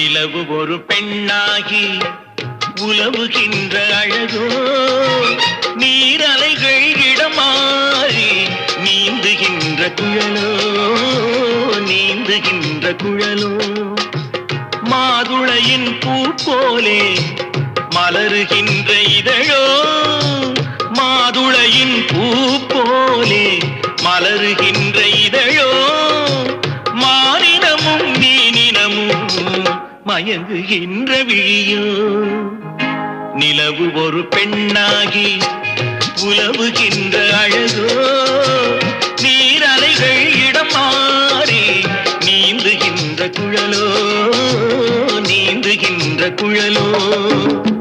நிலவு ஒரு பெண்ணாகி உலவுகின்ற அழகோ, நீரலைகள் இடமாறி நீந்துகின்ற குழலோ, நீந்துகின்ற குழலோ. மாதுளையின் பூ போலே மலருகின்ற இதழோ, மாதுளையின் பூ போலே மலருகின்ற இதழோ, மானினமும் மீனினமும் மயங்குகின்ற விழியோ. நிலவு ஒரு பெண்ணாகி உலவுகின்ற அழகோ, நீரலைகள் இடம் மாறி நீந்துகின்ற குழலோ, நீந்துகின்ற குழலோ.